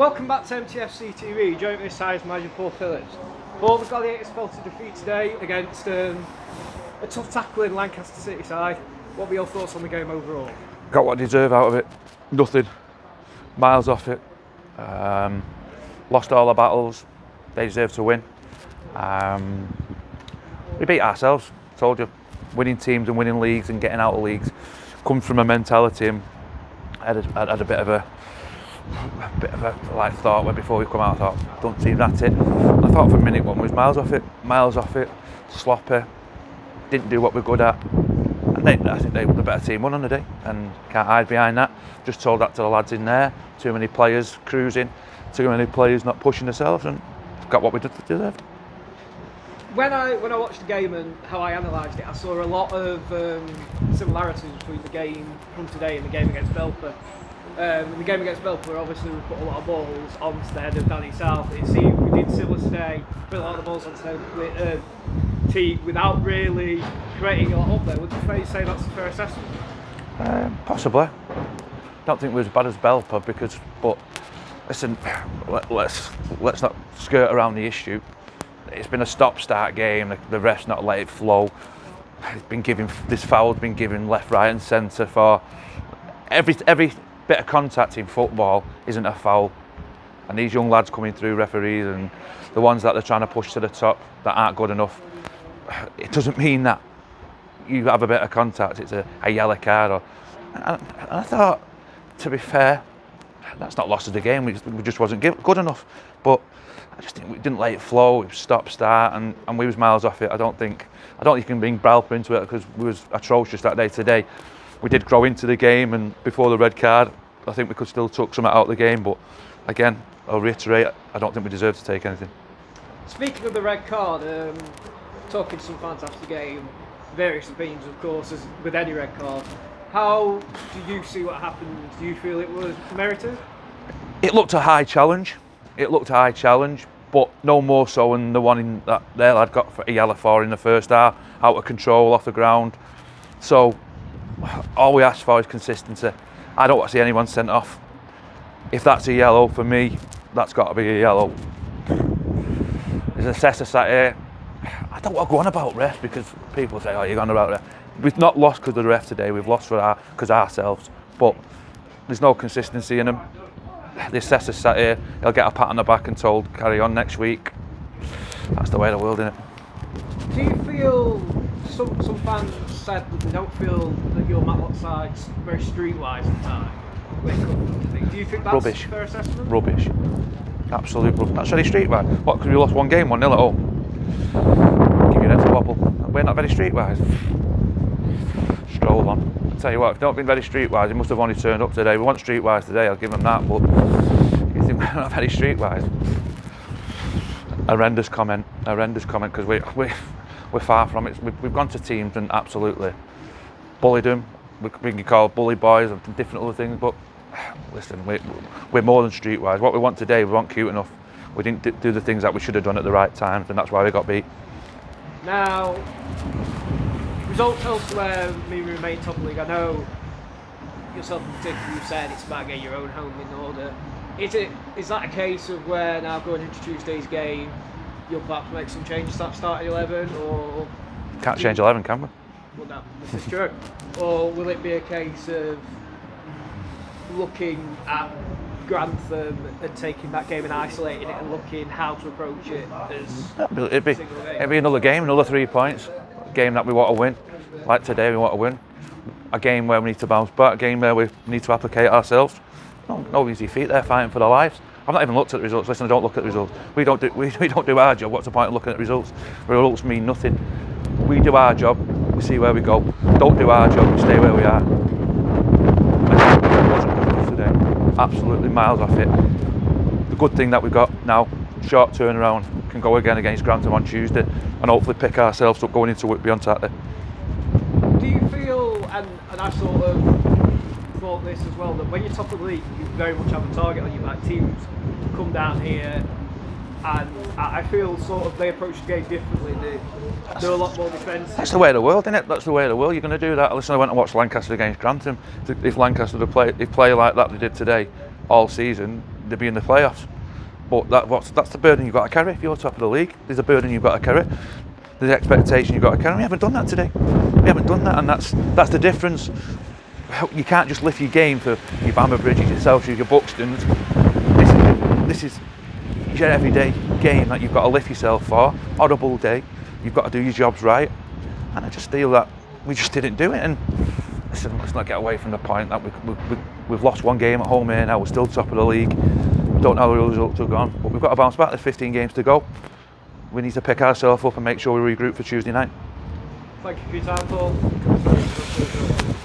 Welcome back to MTFC TV. Joining me this side is manager Paul Phillips. Paul, the Gladiators fell to defeat today against a tough tackling Lancaster City side. What were your thoughts on the game overall? Got what I deserve out of it. Nothing. Miles off it. Lost all our battles. They deserve to win. We beat ourselves. Told you. Winning teams and winning leagues and getting out of leagues comes from a mentality. And I had a bit of a like thought where before we come out, I thought, don't team that's it. And I thought for minute one was miles off it, sloppy, didn't do what we're good at. And I think they were the better team won on the day, and can't hide behind that. Just told that to the lads in there. Too many players cruising, too many players not pushing themselves, and got what we deserved. When I watched the game and how I analysed it, I saw a lot of similarities between the game from today and the game against Belper. In the game against Belper, obviously we put a lot of balls onto the head of Danny South. It seemed we did similar today, put a lot of the balls onto the head of Teague without really creating a lot up there. Would you say that's a fair assessment? Possibly. Don't think we're as bad as Belper but listen, let's not skirt around the issue. It's been a stop-start game. The ref's not let it flow. It's been giving this foul's been given left, right, and centre for every bit of contact in football isn't a foul. And these young lads coming through, referees, and the ones that they're trying to push to the top that aren't good enough. It doesn't mean that you have a bit of contact. It's a yellow card. And I thought, to be fair, that's not lost of the game. We just wasn't good enough. But I just think we didn't let it flow. It was stop-start, and we was miles off it. I don't think you can bring Belper into it because we was atrocious that day today. We did grow into the game, and before the red card, I think we could still took something out of the game. But again, I'll reiterate, I don't think we deserve to take anything. Speaking of the red card, talking to some fans after the game, various opinions, of course, as with any red card. How do you see what happened? Do you feel it was merited? It looked a high challenge. But no more so than the one that their lad got for a yellow for in the first half, out of control, off the ground. So all we ask for is consistency. I don't want to see anyone sent off. If that's a yellow for me, that's got to be a yellow. There's an assessor sat here. I don't want to go on about refs because people say, "Oh, you're going about ref." We've not lost because of the ref today. We've lost because ourselves. But there's no consistency in them. The assessor sat here. He'll get a pat on the back and told carry on next week. That's the way of the world, isn't it? Do you feel some fans said that they don't feel that your Matlock side's very streetwise at the time? Do you think that's Rubbish. a fair assessment? Rubbish. Absolute rubbish. That's very streetwise. What, because we lost one game 1-0 at home? Give your head a wobble. We're not very streetwise. Stroll on. I'll tell you what, if they've not been very streetwise, they must have only turned up today. We want streetwise today, I'll give them that, but you think we're not very streetwise? Horrendous comment, because we're far from it. We've gone to teams and absolutely bullied them. We can call bully boys and different other things, but listen, we're more than streetwise. What we want today, we weren't cute enough. We didn't do the things that we should have done at the right times, and that's why we got beat. Now, results elsewhere mean we remain top of the league. I know yourself in particular, you've said it's about getting your own home in order. Is that a case of where now going into Tuesday's game, you'll perhaps make some changes to that starting 11, or Can't change 11, can we? Well, this is true. Or will it be a case of looking at Grantham and taking that game and isolating it and looking how to approach it as It'd be another game, another 3 points. A game that we want to win. Like today, we want to win. A game where we need to bounce back. A game where we need to applicate ourselves. No easy feat. They're fighting for their lives. I've not even looked at the results. Listen, I don't look at the results. We don't do our job. What's the point of looking at the results? The results mean nothing. We do our job. We see where we go. Don't do our job. We stay where we are. It wasn't good enough today. Absolutely miles off it. The good thing that we've got now, short turnaround, can go again against Grantham on Tuesday, and hopefully pick ourselves up going into Whitby on Saturday. Do you feel, and I sort of thought this as well, that when you're top of the league, you very much have a target on your back. Teams come down here, and I feel sort of they approach the game differently. They're a lot more defensive. That's the way of the world, isn't it? That's the way of the world. You're going to do that. Listen, I went and watched Lancaster against Grantham. If Lancaster play like that they did today all season, they'd be in the playoffs. But that's the burden you've got to carry. If you're top of the league, there's a burden you've got to carry. There's an expectation you've got to carry. We haven't done that today. We haven't done that, and that's the difference. You can't just lift your game for your Bamber Bridges, your Selfridges, your Buxtons. This is your everyday game that you've got to lift yourself for. Horrible day. You've got to do your jobs right. And I just feel that we just didn't do it. And listen, let's not get away from the point that we've lost one game at home here now. We're still top of the league. Don't know how the results have gone, but we've got to bounce back. There's 15 games to go. We need to pick ourselves up and make sure we regroup for Tuesday night. Thank you for your time, Paul.